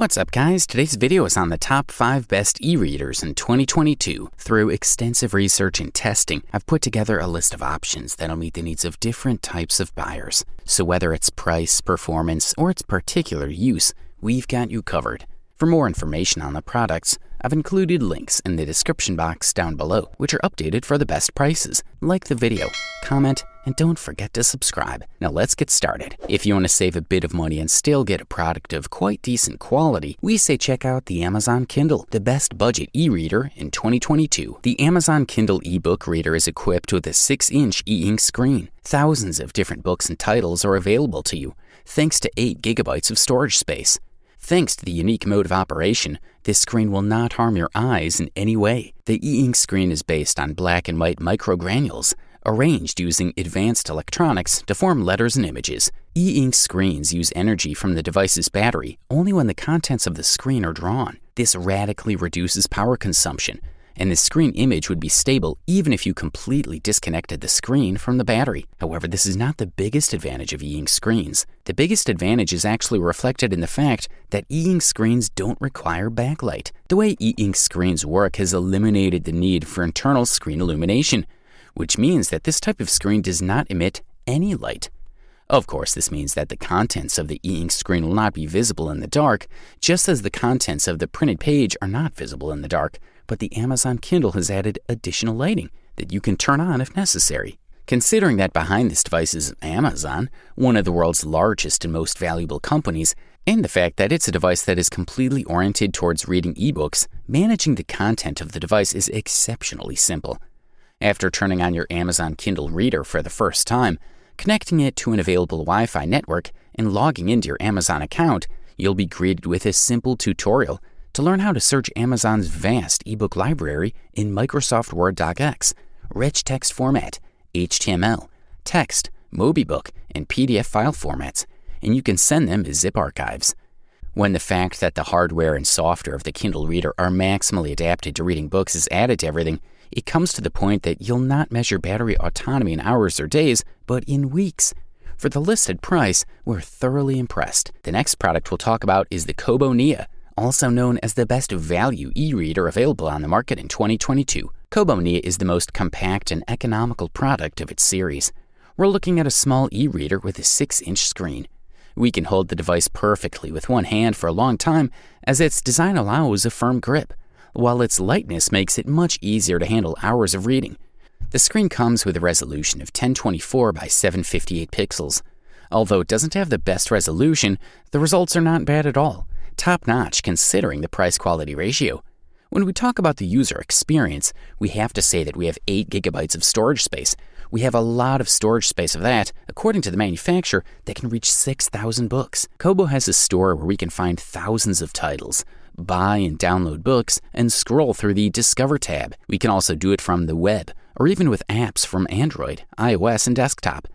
What's up, guys? Today's video is on the top 5 best e-readers in 2022. Through extensive research and testing, I've put together a list of options that'll meet the needs of different types of buyers. So whether it's price, performance, or its particular use, we've got you covered. For more information on the products, I've included links in the description box down below, which are updated for the best prices. Like the video, comment, and don't forget to subscribe. Now let's get started. If you want to save a bit of money and still get a product of quite decent quality, we say check out the Amazon Kindle, the best budget e-reader in 2022. The Amazon Kindle ebook reader is equipped with a 6-inch e-ink screen. Thousands of different books and titles are available to you, thanks to 8 gigabytes of storage space. Thanks to the unique mode of operation, this screen will not harm your eyes in any way. The e-ink screen is based on black and white microgranules, arranged using advanced electronics to form letters and images. E-ink screens use energy from the device's battery only when the contents of the screen are drawn. This radically reduces power consumption, and the screen image would be stable even if you completely disconnected the screen from the battery. However, this is not the biggest advantage of e-ink screens. The biggest advantage is actually reflected in the fact that e-ink screens don't require backlight. The way e-ink screens work has eliminated the need for internal screen illumination, which means that this type of screen does not emit any light. Of course, this means that the contents of the e-ink screen will not be visible in the dark, just as the contents of the printed page are not visible in the dark. But the Amazon Kindle has added additional lighting that you can turn on if necessary. Considering that behind this device is Amazon, one of the world's largest and most valuable companies, and the fact that it's a device that is completely oriented towards reading ebooks, managing the content of the device is exceptionally simple. After turning on your Amazon Kindle reader for the first time, connecting it to an available Wi-Fi network, and logging into your Amazon account, you'll be greeted with a simple tutorial to learn how to search Amazon's vast ebook library in Microsoft Word docx, rich text format, HTML, text, MobiBook, and PDF file formats, and you can send them as zip archives. When the fact that the hardware and software of the Kindle reader are maximally adapted to reading books is added to everything, it comes to the point that you'll not measure battery autonomy in hours or days, but in weeks. For the listed price, we're thoroughly impressed. The next product we'll talk about is the Kobo Nia, also known as the best value e-reader available on the market in 2022. Kobo Nia is the most compact and economical product of its series. We're looking at a small e-reader with a 6-inch screen. We can hold the device perfectly with one hand for a long time, as its design allows a firm grip, while its lightness makes it much easier to handle hours of reading. The screen comes with a resolution of 1024 by 758 pixels. Although it doesn't have the best resolution, the results are not bad at all. Top-notch considering the price-quality ratio. When we talk about the user experience, we have to say that we have 8 gigabytes of storage space. We have a lot of storage space of that, according to the manufacturer, that can reach 6,000 books. Kobo has a store where we can find thousands of titles, buy and download books, and scroll through the Discover tab. We can also do it from the web, or even with apps from Android, iOS, and desktop.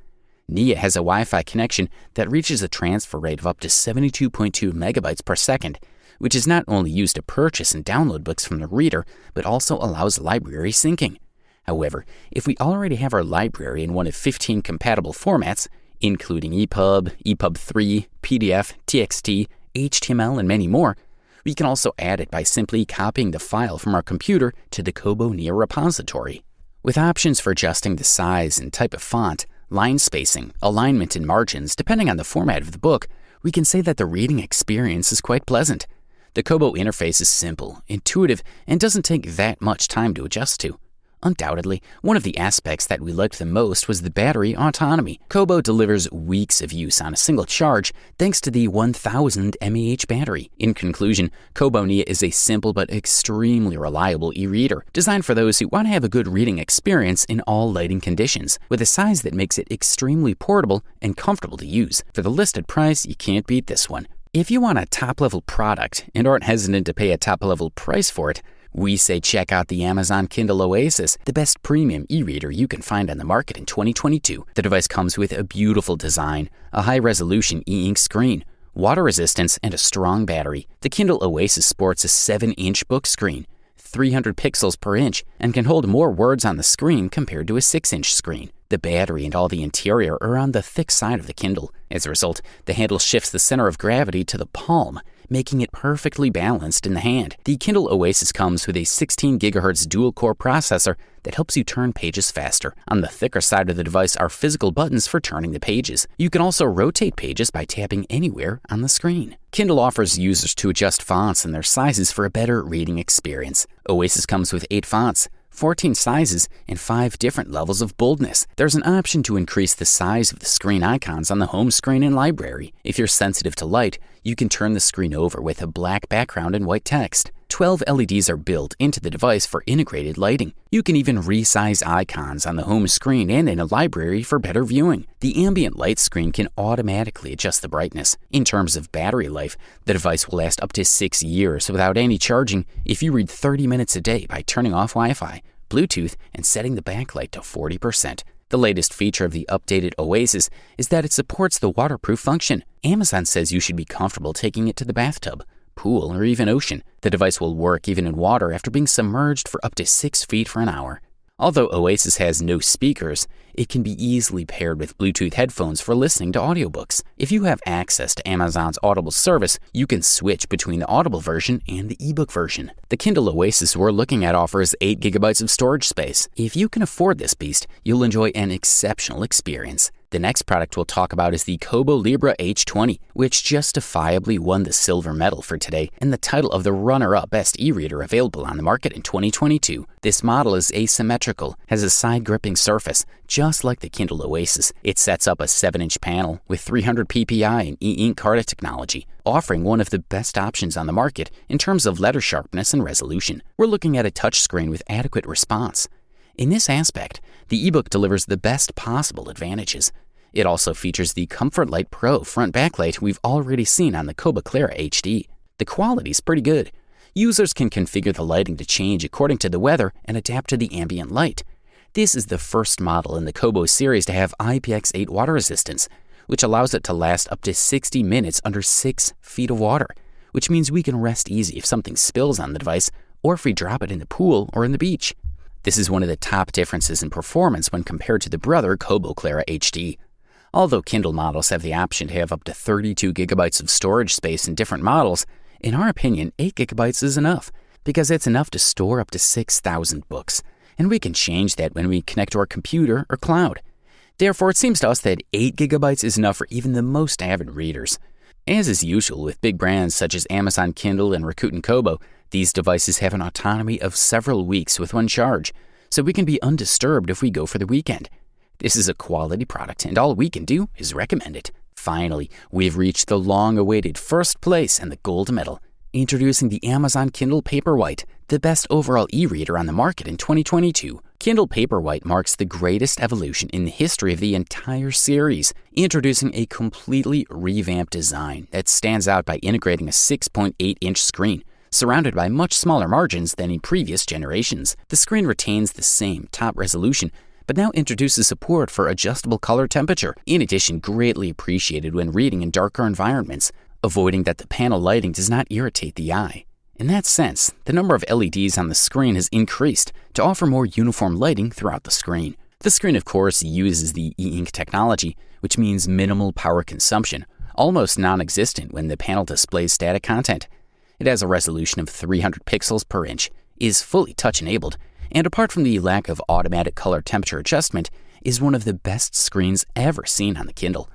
Nia has a Wi-Fi connection that reaches a transfer rate of up to 72.2 megabytes per second, which is not only used to purchase and download books from the reader, but also allows library syncing. However, if we already have our library in one of 15 compatible formats, including EPUB, EPUB 3, PDF, TXT, HTML, and many more, we can also add it by simply copying the file from our computer to the Kobo Nia repository. With options for adjusting the size and type of font, line spacing, alignment, and margins, depending on the format of the book, we can say that the reading experience is quite pleasant. The Kobo interface is simple, intuitive, and doesn't take that much time to adjust to. Undoubtedly, one of the aspects that we liked the most was the battery autonomy. Kobo delivers weeks of use on a single charge thanks to the 1000 mAh battery. In conclusion, Kobo Nia is a simple but extremely reliable e-reader, designed for those who want to have a good reading experience in all lighting conditions, with a size that makes it extremely portable and comfortable to use. For the listed price, you can't beat this one. If you want a top-level product and aren't hesitant to pay a top-level price for it, we say check out the Amazon Kindle Oasis, the best premium e-reader you can find on the market in 2022. The device comes with a beautiful design, a high-resolution e-ink screen, water resistance, and a strong battery. The Kindle Oasis sports a 7-inch book screen, 300 pixels per inch, and can hold more words on the screen compared to a 6-inch screen. The battery and all the interior are on the thick side of the Kindle. As a result, the handle shifts the center of gravity to the palm, making it perfectly balanced in the hand. The Kindle Oasis comes with a 16 GHz dual-core processor that helps you turn pages faster. On the thicker side of the device are physical buttons for turning the pages. You can also rotate pages by tapping anywhere on the screen. Kindle offers users to adjust fonts and their sizes for a better reading experience. Oasis comes with 8 fonts, 14 sizes, and 5 different levels of boldness. There's an option to increase the size of the screen icons on the home screen and library. If you're sensitive to light, you can turn the screen over with a black background and white text. 12 LEDs are built into the device for integrated lighting. You can even resize icons on the home screen and in a library for better viewing. The ambient light screen can automatically adjust the brightness. In terms of battery life, the device will last up to 6 years without any charging if you read 30 minutes a day by turning off Wi-Fi, Bluetooth, and setting the backlight to 40%. The latest feature of the updated Oasis is that it supports the waterproof function. Amazon says you should be comfortable taking it to the bathtub, pool, or even ocean. The device will work even in water after being submerged for up to 6 feet for an hour. Although Oasis has no speakers, it can be easily paired with Bluetooth headphones for listening to audiobooks. If you have access to Amazon's Audible service, you can switch between the Audible version and the ebook version. The Kindle Oasis we're looking at offers 8 GB of storage space. If you can afford this beast, you'll enjoy an exceptional experience. The next product we'll talk about is the Kobo Libra H20, which justifiably won the silver medal for today and the title of the runner-up best e-reader available on the market in 2022. This model is asymmetrical, has a side-gripping surface, just like the Kindle Oasis. It sets up a 7-inch panel with 300 ppi and e-ink Carta technology, offering one of the best options on the market in terms of letter sharpness and resolution. We're looking at a touchscreen with adequate response. In this aspect, the ebook delivers the best possible advantages. It also features the Comfort Light Pro front backlight we've already seen on the Kobo Clara HD. The quality's pretty good. Users can configure the lighting to change according to the weather and adapt to the ambient light. This is the first model in the Kobo series to have IPX8 water resistance, which allows it to last up to 60 minutes under 6 feet of water, which means we can rest easy if something spills on the device or if we drop it in the pool or in the beach. This is one of the top differences in performance when compared to the brother Kobo Clara HD. Although Kindle models have the option to have up to 32 GB of storage space in different models, in our opinion, 8 GB is enough, because it's enough to store up to 6,000 books, and we can change that when we connect to our computer or cloud. Therefore, it seems to us that 8 GB is enough for even the most avid readers. As is usual with big brands such as Amazon Kindle and Rakuten Kobo, these devices have an autonomy of several weeks with one charge, so we can be undisturbed if we go for the weekend. This is a quality product, and all we can do is recommend it. Finally, we've reached the long-awaited first place and the gold medal. Introducing the Amazon Kindle Paperwhite, the best overall e-reader on the market in 2022. Kindle Paperwhite marks the greatest evolution in the history of the entire series, introducing a completely revamped design that stands out by integrating a 6.8-inch screen, surrounded by much smaller margins than in previous generations. The screen retains the same top resolution, but now introduces support for adjustable color temperature, in addition greatly appreciated when reading in darker environments, avoiding that the panel lighting does not irritate the eye. In that sense, the number of LEDs on the screen has increased to offer more uniform lighting throughout the screen. The screen, of course, uses the e-ink technology, which means minimal power consumption, almost non-existent when the panel displays static content. It has a resolution of 300 pixels per inch, is fully touch-enabled, and apart from the lack of automatic color temperature adjustment, is one of the best screens ever seen on the Kindle.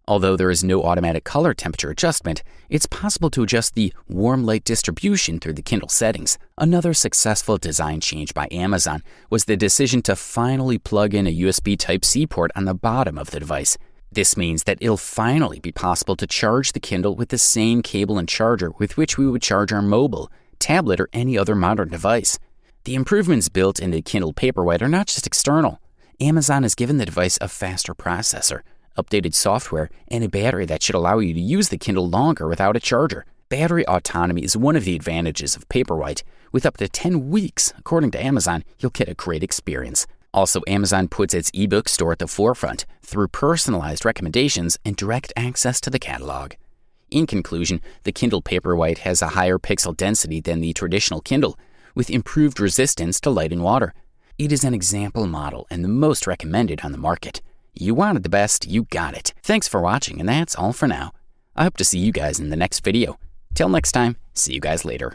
Although there is no automatic color temperature adjustment, it's possible to adjust the warm light distribution through the Kindle settings. Another successful design change by Amazon was the decision to finally plug in a USB Type-C port on the bottom of the device. This means that it'll finally be possible to charge the Kindle with the same cable and charger with which we would charge our mobile, tablet, or any other modern device. The improvements built into the Kindle Paperwhite are not just external. Amazon has given the device a faster processor, updated software, and a battery that should allow you to use the Kindle longer without a charger. Battery autonomy is one of the advantages of Paperwhite. With up to 10 weeks, according to Amazon, you'll get a great experience. Also, Amazon puts its ebook store at the forefront through personalized recommendations and direct access to the catalog. In conclusion, the Kindle Paperwhite has a higher pixel density than the traditional Kindle, with improved resistance to light and water. It is an example model and the most recommended on the market. You wanted the best, you got it. Thanks for watching, and that's all for now. I hope to see you guys in the next video. Till next time, see you guys later.